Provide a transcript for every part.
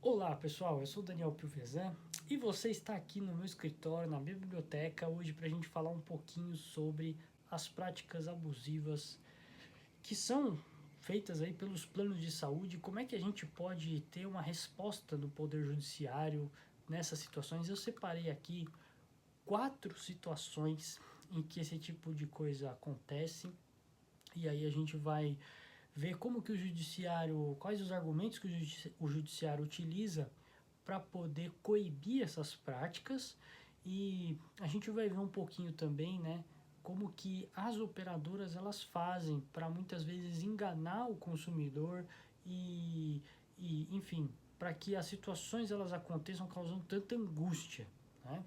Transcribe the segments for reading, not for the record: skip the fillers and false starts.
Olá pessoal, eu sou Daniel Piovesan e você está aqui no meu escritório, na minha biblioteca, hoje para a gente falar um pouquinho sobre as práticas abusivas que são feitas aí pelos planos de saúde, como é que a gente pode ter uma resposta do Poder Judiciário nessas situações. Eu separei aqui 4 situações em que esse tipo de coisa acontece e aí a gente vai ver como que o judiciário, quais os argumentos que o judiciário utiliza para poder coibir essas práticas e a gente vai ver um pouquinho também, né, como que as operadoras elas fazem para muitas vezes enganar o consumidor e enfim, para que as situações elas aconteçam causando tanta angústia, né?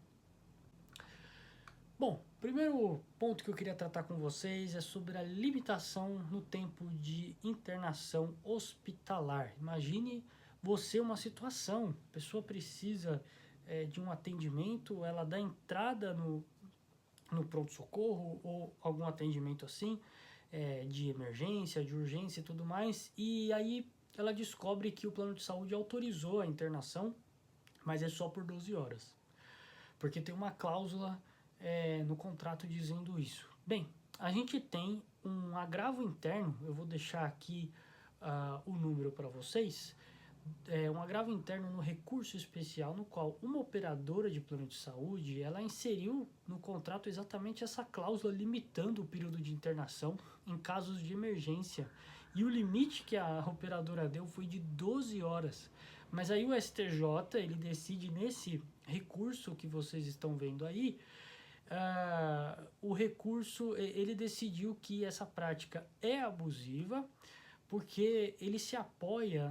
Bom, primeiro ponto que eu queria tratar com vocês é sobre a limitação no tempo de internação hospitalar. Imagine você uma situação, a pessoa precisa de um atendimento, ela dá entrada no pronto-socorro ou algum atendimento assim, de emergência, de urgência e tudo mais, e aí ela descobre que o plano de saúde autorizou a internação, mas é só por 12 horas porque tem uma cláusula no contrato dizendo isso. Bem, a gente tem um agravo interno, eu vou deixar aqui o número para vocês, um agravo interno no recurso especial no qual uma operadora de plano de saúde ela inseriu no contrato exatamente essa cláusula limitando o período de internação em casos de emergência e o limite que a operadora deu foi de 12 horas. Mas aí o STJ ele decide nesse recurso que vocês estão vendo aí, o recurso ele decidiu que essa prática é abusiva porque ele se apoia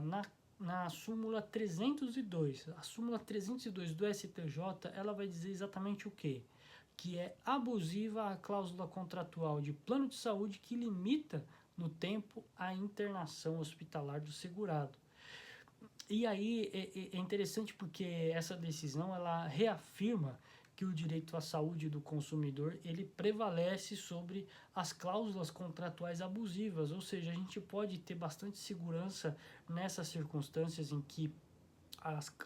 na súmula 302. A súmula 302 do STJ, ela vai dizer exatamente o quê? Que é abusiva a cláusula contratual de plano de saúde que limita no tempo a internação hospitalar do segurado. E aí é interessante porque essa decisão ela reafirma que o direito à saúde do consumidor ele prevalece sobre as cláusulas contratuais abusivas, ou seja, a gente pode ter bastante segurança nessas circunstâncias em que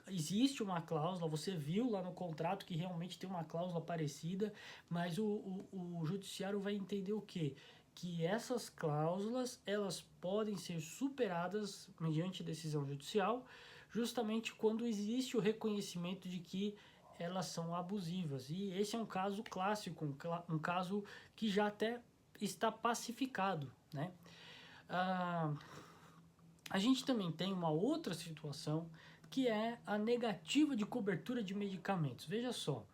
existe uma cláusula, você viu lá no contrato que realmente tem uma cláusula parecida, mas o judiciário vai entender o quê? Que essas cláusulas elas podem ser superadas mediante decisão judicial, justamente quando existe o reconhecimento de que elas são abusivas. E esse é um caso clássico, um caso que já até está pacificado, né? Ah, a gente também tem uma outra situação que é a negativa de cobertura de medicamentos. Veja só,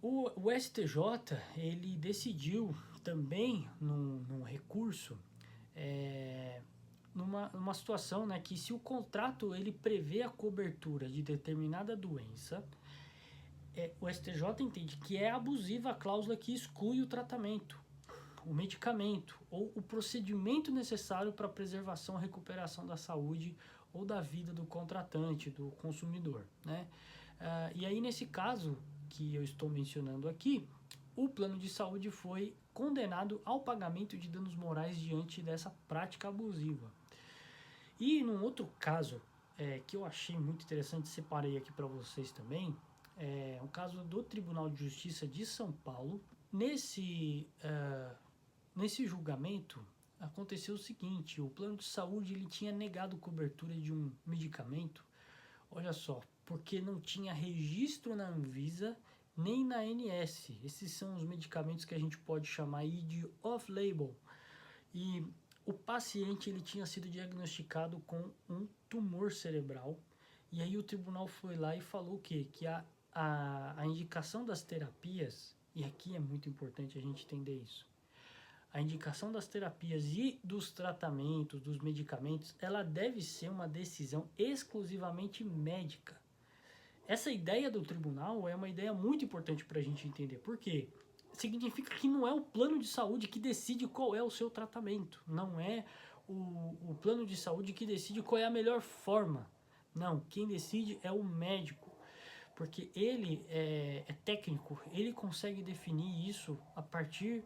o STJ ele decidiu também num recurso numa situação, né, que se o contrato ele prevê a cobertura de determinada doença, o STJ entende que é abusiva a cláusula que exclui o tratamento, o medicamento ou o procedimento necessário para a preservação e recuperação da saúde ou da vida do contratante, do consumidor, né? E aí nesse caso que eu estou mencionando aqui, o plano de saúde foi condenado ao pagamento de danos morais diante dessa prática abusiva. E num outro caso que eu achei muito interessante, separei aqui para vocês também, é um caso do Tribunal de Justiça de São Paulo. Nesse julgamento aconteceu o seguinte: o plano de saúde ele tinha negado cobertura de um medicamento, olha só, porque não tinha registro na Anvisa nem na ANS. Esses são os medicamentos que a gente pode chamar aí de off-label. E o paciente ele tinha sido diagnosticado com um tumor cerebral. E aí o tribunal foi lá e falou o quê? Que a indicação das terapias, e aqui é muito importante a gente entender isso, a indicação das terapias e dos tratamentos, dos medicamentos, ela deve ser uma decisão exclusivamente médica. Essa ideia do tribunal é uma ideia muito importante para a gente entender. Por quê? Significa que não é o plano de saúde que decide qual é o seu tratamento. Não é o plano de saúde que decide qual é a melhor forma. Não, quem decide é o médico. Porque ele é técnico, ele consegue definir isso a partir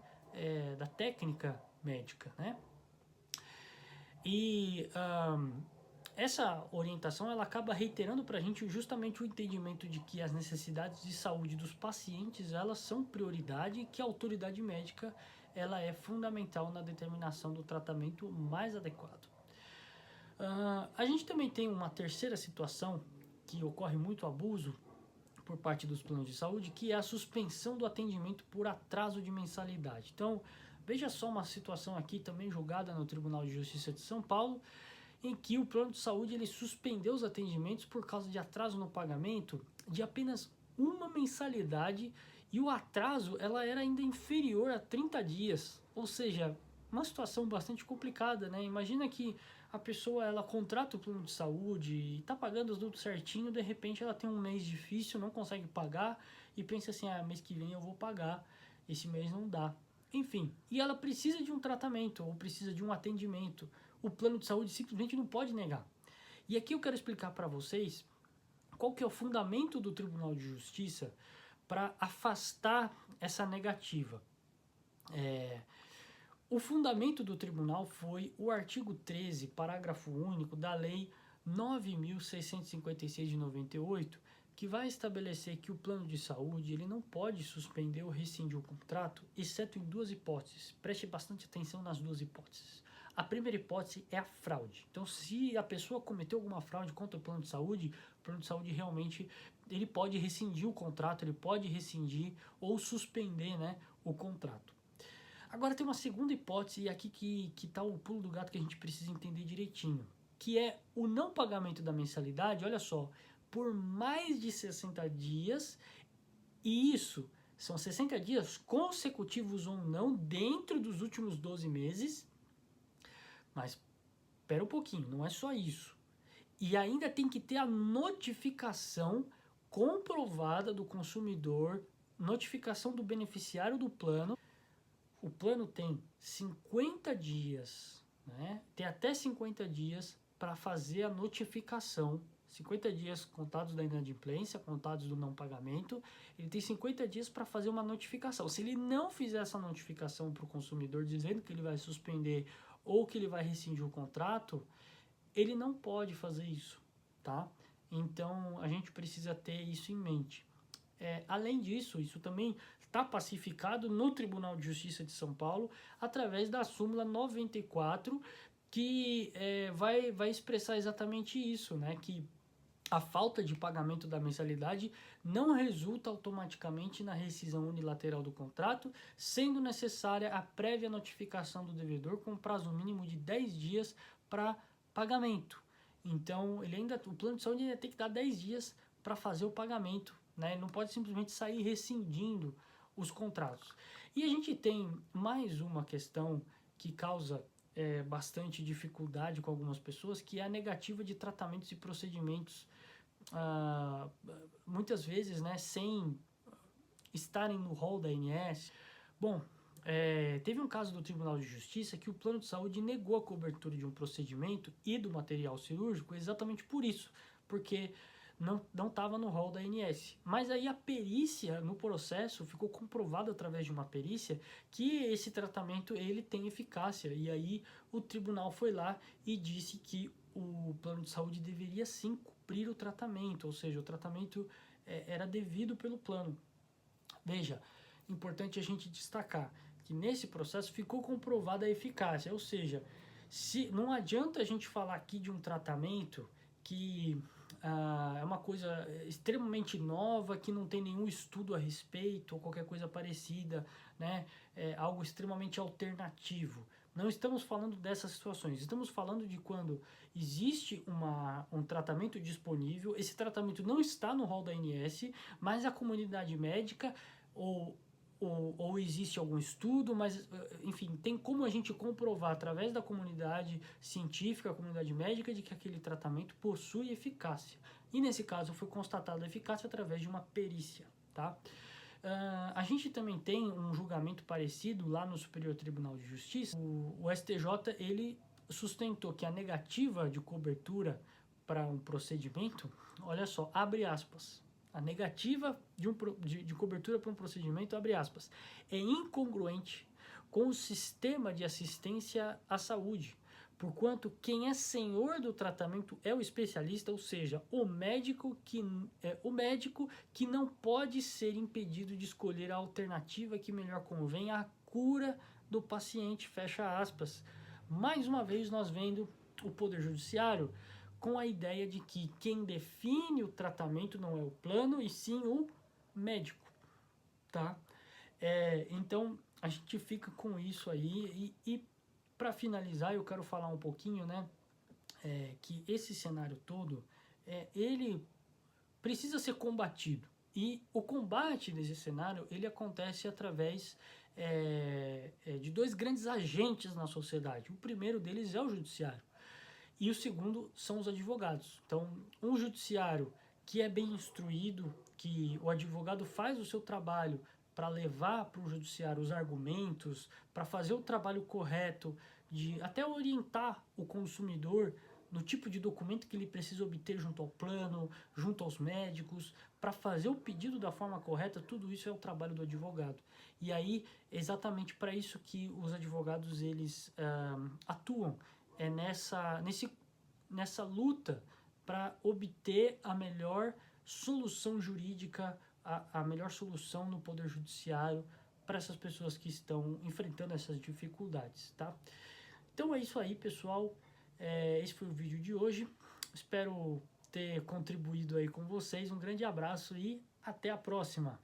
da técnica médica, né? E essa orientação ela acaba reiterando para a gente justamente o entendimento de que as necessidades de saúde dos pacientes elas são prioridade e que a autoridade médica ela é fundamental na determinação do tratamento mais adequado. A gente também tem uma terceira situação que ocorre muito abuso por parte dos planos de saúde, que é a suspensão do atendimento por atraso de mensalidade. Então, veja só uma situação aqui também julgada no Tribunal de Justiça de São Paulo, em que o plano de saúde ele suspendeu os atendimentos por causa de atraso no pagamento de apenas uma mensalidade, e o atraso ela era ainda inferior a 30 dias, ou seja, uma situação bastante complicada, né? Imagina que a pessoa ela contrata o plano de saúde e está pagando tudo certinho, de repente ela tem um mês difícil, não consegue pagar e pensa assim, mês que vem eu vou pagar, esse mês não dá. Enfim, e ela precisa de um tratamento ou precisa de um atendimento. O plano de saúde simplesmente não pode negar. E aqui eu quero explicar para vocês qual que é o fundamento do Tribunal de Justiça para afastar essa negativa. O fundamento do tribunal foi o artigo 13, parágrafo único da Lei 9.656 de 98, que vai estabelecer que o plano de saúde ele não pode suspender ou rescindir o contrato, exceto em duas hipóteses. Preste bastante atenção nas duas hipóteses. A primeira hipótese é a fraude. Então, se a pessoa cometeu alguma fraude contra o plano de saúde realmente ele pode rescindir o contrato, ele pode rescindir ou suspender, né, o contrato. Agora tem uma segunda hipótese, e aqui que está o pulo do gato que a gente precisa entender direitinho, que é o não pagamento da mensalidade, olha só, por mais de 60 dias, e isso são 60 dias consecutivos ou não dentro dos últimos 12 meses, mas espera um pouquinho, não é só isso. E ainda tem que ter a notificação comprovada do consumidor, notificação do beneficiário do plano. O plano tem 50 dias, né? Tem até 50 dias para fazer a notificação. 50 dias contados da inadimplência, contados do não pagamento. Ele tem 50 dias para fazer uma notificação. Se ele não fizer essa notificação para o consumidor dizendo que ele vai suspender ou que ele vai rescindir o contrato, ele não pode fazer isso, tá? Então a gente precisa ter isso em mente. Além disso, isso também está pacificado no Tribunal de Justiça de São Paulo através da súmula 94, que vai expressar exatamente isso, né? Que a falta de pagamento da mensalidade não resulta automaticamente na rescisão unilateral do contrato, sendo necessária a prévia notificação do devedor com prazo mínimo de 10 dias para pagamento. Então, o plano de saúde ainda tem que dar 10 dias para fazer o pagamento, né? Ele não pode simplesmente sair rescindindo os contratos. E a gente tem mais uma questão que causa bastante dificuldade com algumas pessoas, que é a negativa de tratamentos e procedimentos, muitas vezes, né, sem estarem no rol da ANS. Bom, teve um caso do Tribunal de Justiça que o plano de saúde negou a cobertura de um procedimento e do material cirúrgico exatamente por isso, porque não estava no rol da ANS. Mas aí a perícia no processo ficou comprovado através de uma perícia que esse tratamento ele tem eficácia, e aí o tribunal foi lá e disse que o plano de saúde deveria sim cumprir o tratamento, ou seja, o tratamento era devido pelo plano. Veja, importante a gente destacar que nesse processo ficou comprovada a eficácia, ou seja, não adianta a gente falar aqui de um tratamento que é uma coisa extremamente nova, que não tem nenhum estudo a respeito ou qualquer coisa parecida, né? Algo extremamente alternativo. Não estamos falando dessas situações, estamos falando de quando existe um tratamento disponível, esse tratamento não está no rol da ANS, mas a comunidade médica ou existe algum estudo, mas enfim, tem como a gente comprovar através da comunidade científica, a comunidade médica, de que aquele tratamento possui eficácia. E nesse caso foi constatada a eficácia através de uma perícia, tá? A gente também tem um julgamento parecido lá no Superior Tribunal de Justiça. O STJ ele sustentou que a negativa de cobertura para um procedimento, olha só, abre aspas, a negativa de cobertura para um procedimento, abre aspas, é incongruente com o sistema de assistência à saúde, porquanto quem é senhor do tratamento é o especialista, ou seja, o médico que não pode ser impedido de escolher a alternativa que melhor convém à cura do paciente, fecha aspas. Mais uma vez nós vendo o Poder Judiciário com a ideia de que quem define o tratamento não é o plano, e sim o médico, tá? Então, a gente fica com isso aí, e para finalizar, eu quero falar um pouquinho, né, que esse cenário todo, ele precisa ser combatido, e o combate desse cenário, ele acontece através de dois grandes agentes na sociedade. O primeiro deles é o judiciário, e o segundo são os advogados. Então, um judiciário que é bem instruído, que o advogado faz o seu trabalho para levar para o judiciário os argumentos, para fazer o trabalho correto, de até orientar o consumidor no tipo de documento que ele precisa obter junto ao plano, junto aos médicos, para fazer o pedido da forma correta. Tudo isso é o trabalho do advogado. E aí, exatamente para isso que os advogados eles atuam, nessa luta para obter a melhor solução jurídica, a melhor solução no Poder Judiciário para essas pessoas que estão enfrentando essas dificuldades, tá? Então é isso aí, pessoal. Esse foi o vídeo de hoje. Espero ter contribuído aí com vocês. Um grande abraço e até a próxima.